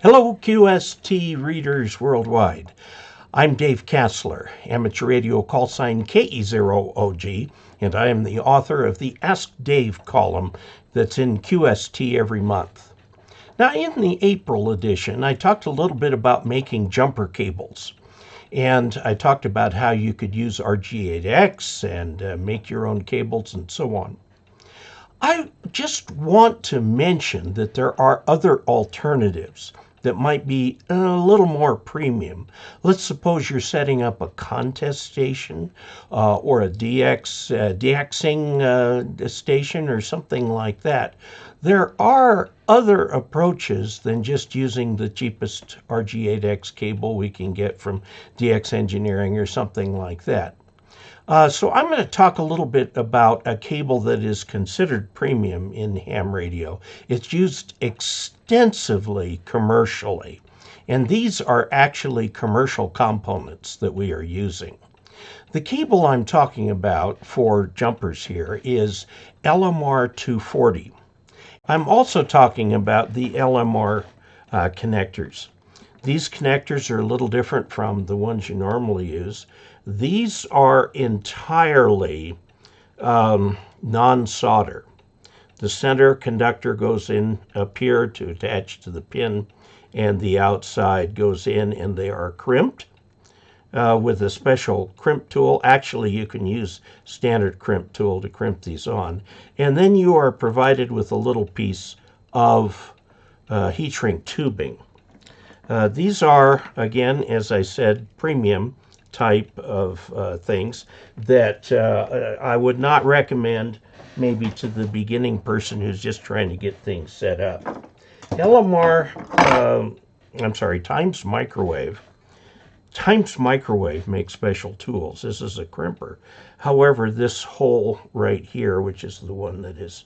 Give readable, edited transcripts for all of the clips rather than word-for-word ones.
Hello, QST readers worldwide. I'm Dave Kassler, amateur radio call sign KE0OG, and I am the author of the Ask Dave column that's in QST every month. Now, in the April edition, I talked a little bit about making jumper cables. And I talked about how you could use RG8X and make your own cables and so on. I just want to mention that there are other alternatives that might be a little more premium. Let's suppose you're setting up a contest station or a DXing station or something like that. There are other approaches than just using the cheapest RG8X cable we can get from DX Engineering or something like that. So I'm going to talk a little bit about a cable that is considered premium in ham radio. It's used extensively commercially, and these are actually commercial components that we are using. The cable I'm talking about for jumpers here is LMR 240. I'm also talking about the LMR connectors. These connectors are a little different from the ones you normally use. These are entirely non-solder. The center conductor goes in up here to attach to the pin, and the outside goes in, and they are crimped with a special crimp tool. Actually, you can use standard crimp tool to crimp these on. And then you are provided with a little piece of heat shrink tubing. These are, again, as I said, premium type of things that I would not recommend maybe to the beginning person who's just trying to get things set up. Times Microwave. Times Microwave makes special tools. This is a crimper. However, this hole right here, which is the one that is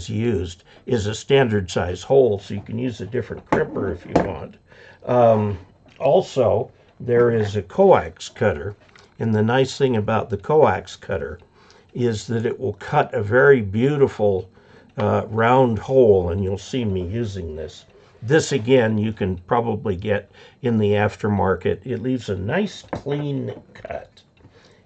used, is a standard size hole, so you can use a different crimper if you want. Also, there is a coax cutter, and the nice thing about the coax cutter is that it will cut a very beautiful round hole, and you'll see me using this. This, again, you can probably get in the aftermarket. It leaves a nice clean cut.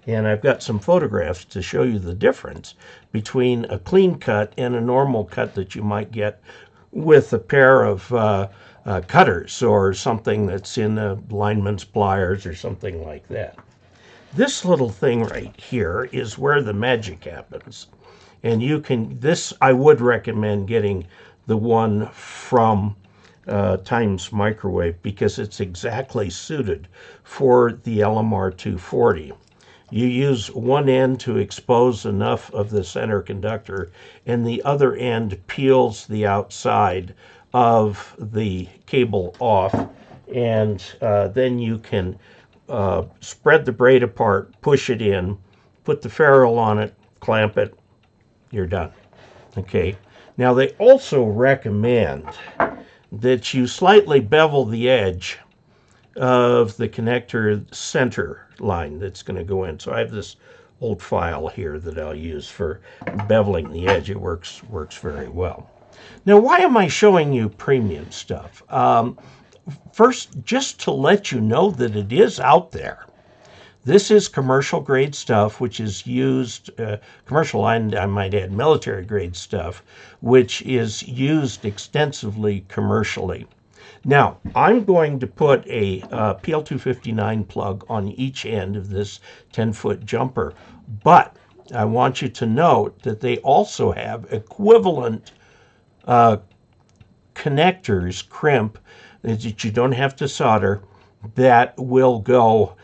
And I've got some photographs to show you the difference between a clean cut and a normal cut that you might get with a pair of cutters or something that's in a lineman's pliers or something like that. This little thing right here is where the magic happens. And I would recommend getting the one from Times Microwave because it's exactly suited for the LMR 240. You use one end to expose enough of the center conductor, and the other end peels the outside of the cable off, and then you can spread the braid apart, push it in, put the ferrule on it, clamp it, you're done. Okay. Now they also recommend that you slightly bevel the edge of the connector center line that's going to go in. So I have this old file here that I'll use for beveling the edge. It works very well. Now, why am I showing you premium stuff? First, just to let you know that it is out there. This is commercial grade stuff, which is used, commercial and I might add military grade stuff, which is used extensively commercially. Now, I'm going to put a PL259 plug on each end of this 10-foot jumper, but I want you to note that they also have equivalent connectors, crimp, that you don't have to solder, that will go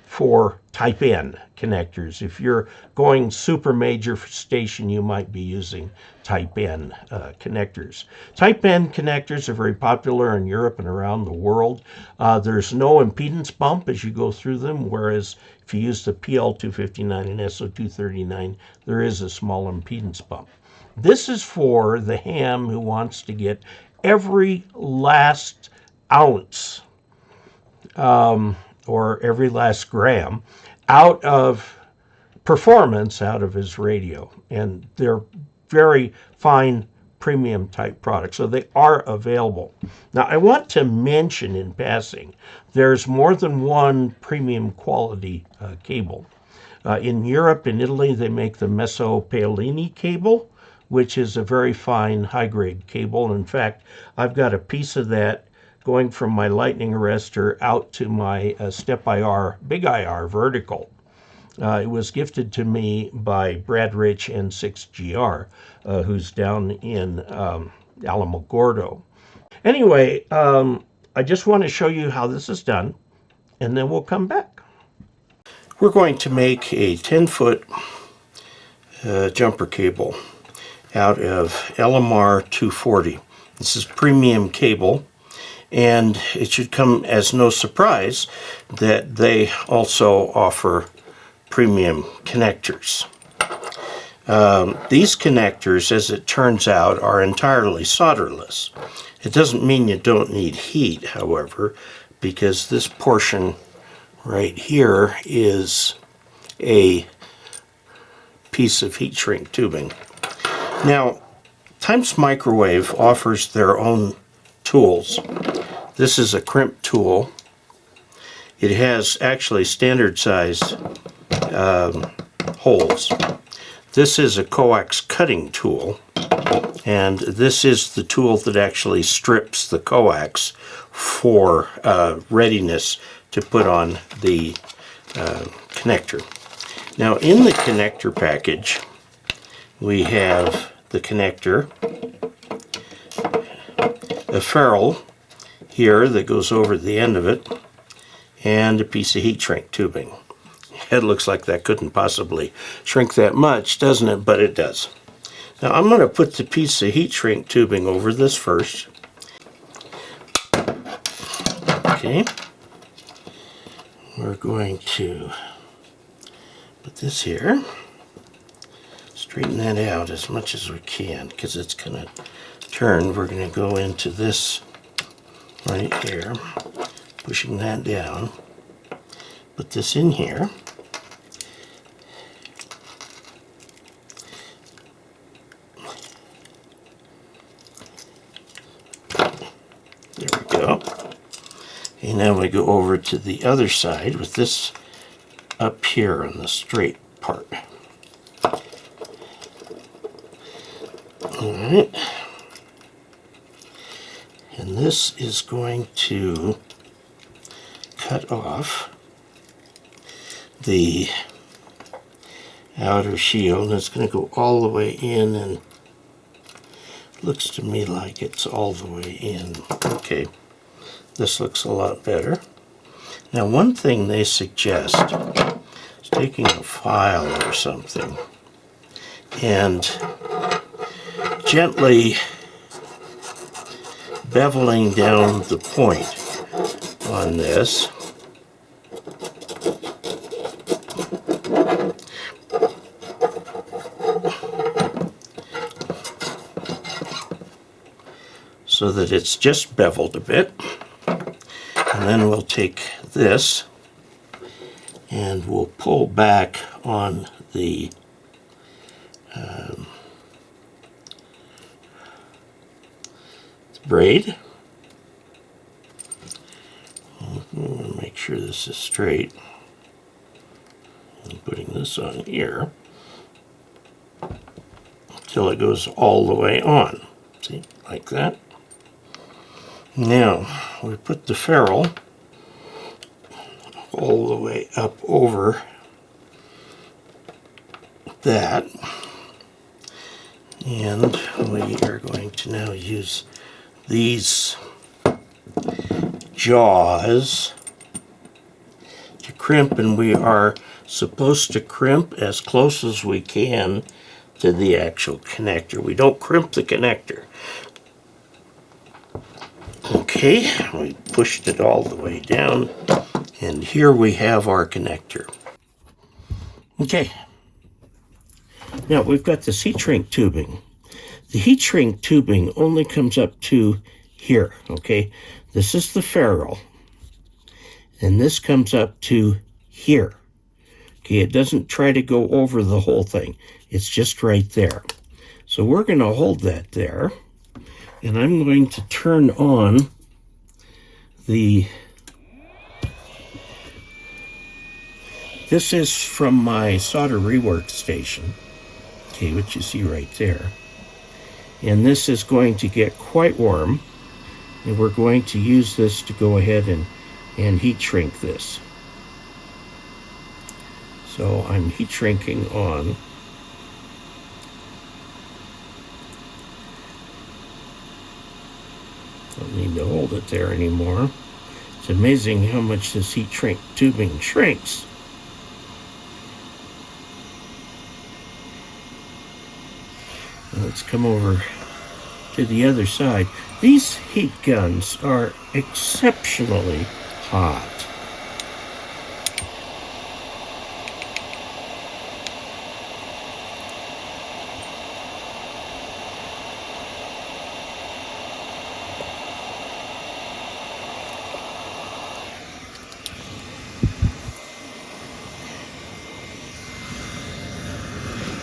for type N connectors. If you're going super major station, you might be using type N connectors. Type N connectors are very popular in Europe and around the world. There's no impedance bump as you go through them, whereas if you use the PL259 and SO239, there is a small impedance bump. This is for the ham who wants to get every last ounce or every last gram out of performance out of his radio. And they're very fine premium type products. So they are available. Now, I want to mention in passing, there's more than one premium quality cable. In Europe and Italy, they make the Mesopaolini cable, which is a very fine high-grade cable. In fact, I've got a piece of that going from my lightning arrestor out to my step IR, big IR vertical. It was gifted to me by Brad Rich and 6GR, who's down in Alamogordo. Anyway, I just want to show you how this is done, and then we'll come back. We're going to make a 10-foot jumper cable out of LMR 240. This is premium cable, and it should come as no surprise that they also offer premium connectors. These connectors, as it turns out, are entirely solderless. It doesn't mean you don't need heat, however, because this portion right here is a piece of heat shrink tubing. Now, Times Microwave offers their own tools. This is a crimp tool. It has actually standard size holes. This is a coax cutting tool, and this is the tool that actually strips the coax for readiness to put on the connector. Now, in the connector package, we have the connector, a ferrule here that goes over the end of it, and a piece of heat shrink tubing. It looks like that couldn't possibly shrink that much, doesn't it? But it does. Now, I'm going to put the piece of heat shrink tubing over this first. Okay. We're going to put this here, straighten that out as much as we can because it's going to turn. We're going to go into this right here, pushing that down, put this in here. There we go. And now we go over to the other side with this up here on the straight part. Alright. And this is going to cut off the outer shield. It's going to go all the way in, and looks to me like it's all the way in. Okay. This looks a lot better. Now, one thing they suggest is taking a file or something and gently beveling down the point on this. So that it's just beveled a bit. And then we'll take this and we'll pull back on the braid. We'll make sure this is straight. I'm putting this on here until it goes all the way on. See, like that. Now, we put the ferrule all the way up over that, and we are going to now use these jaws to crimp, and we are supposed to crimp as close as we can to the actual connector. We don't crimp the connector. Okay, we pushed it all the way down, and here we have our connector. Okay, now we've got this heat shrink tubing. The heat shrink tubing only comes up to here, okay? This is the ferrule, and this comes up to here. Okay, it doesn't try to go over the whole thing. It's just right there. So we're going to hold that there, and I'm going to turn on this is from my solder rework station, okay, which you see right there. And this is going to get quite warm, and we're going to use this to go ahead and heat shrink this. So I'm heat shrinking on. Don't need to hold it there anymore. It's amazing how much this heat shrink tubing shrinks. Let's come over to the other side. These heat guns are exceptionally hot.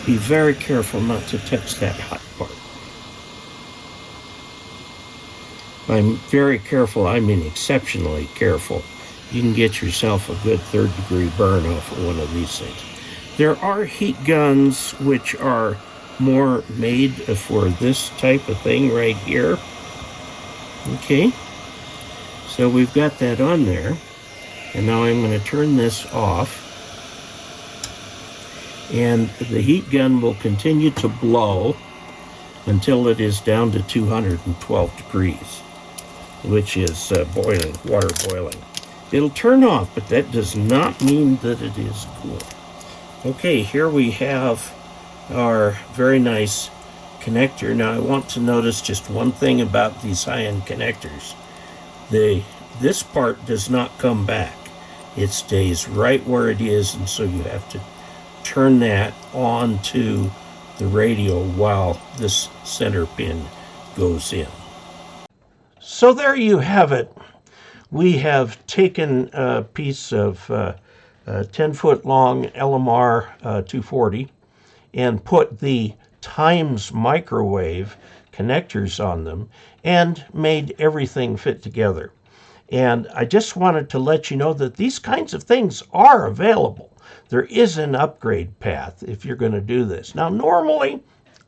Be very careful not to touch that hot part. I'm very careful, I mean exceptionally careful. You can get yourself a good third-degree burn off of one of these things. There are heat guns which are more made for this type of thing right here. Okay, so we've got that on there. And now I'm going to turn this off. And the heat gun will continue to blow until it is down to 212 degrees, which is boiling, water boiling. It'll turn off, but that does not mean that it is cool. Okay, here we have our very nice connector. Now I want to notice just one thing about these high-end connectors. This part does not come back. It stays right where it is, and so you have to turn that on to the radio while this center pin goes in. So there you have it. We have taken a piece of 10-foot long LMR 240 and put the Times microwave connectors on them and made everything fit together. And I just wanted to let you know that these kinds of things are available. There is an upgrade path if you're going to do this. Now, normally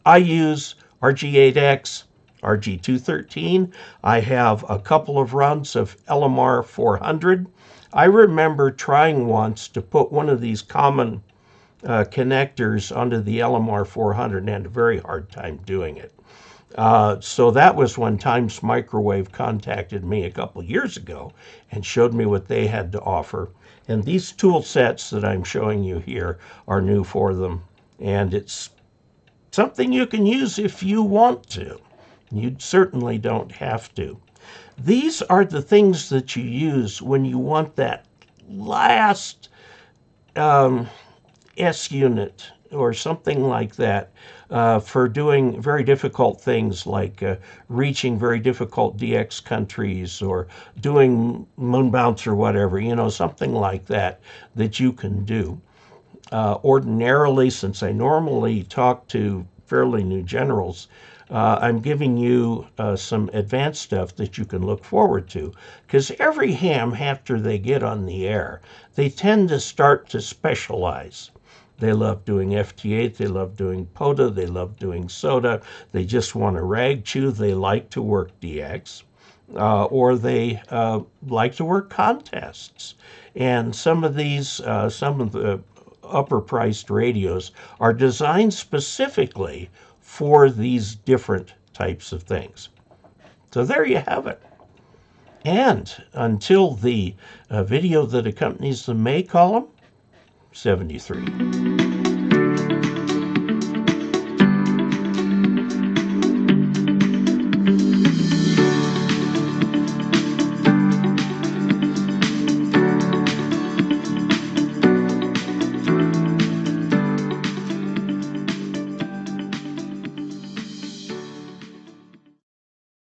I use RG8X, RG213. I have a couple of runs of LMR 400. I remember trying once to put one of these common connectors onto the LMR 400 and had a very hard time doing it. So that was when Times Microwave contacted me a couple years ago and showed me what they had to offer. And these tool sets that I'm showing you here are new for them. And it's something you can use if you want to. You certainly don't have to. These are the things that you use when you want that last S unit or something like that for doing very difficult things like reaching very difficult DX countries or doing moon bounce or whatever, you know, something like that you can do. Ordinarily, since I normally talk to fairly new generals, I'm giving you some advanced stuff that you can look forward to, because every ham, after they get on the air, they tend to start to specialize. They love doing FT8, they love doing POTA, they love doing SOTA, they just want to rag chew, they like to work DX, or they like to work contests. And some of these, some of the upper priced radios are designed specifically for these different types of things. So there you have it. And until the video that accompanies the May column, 73.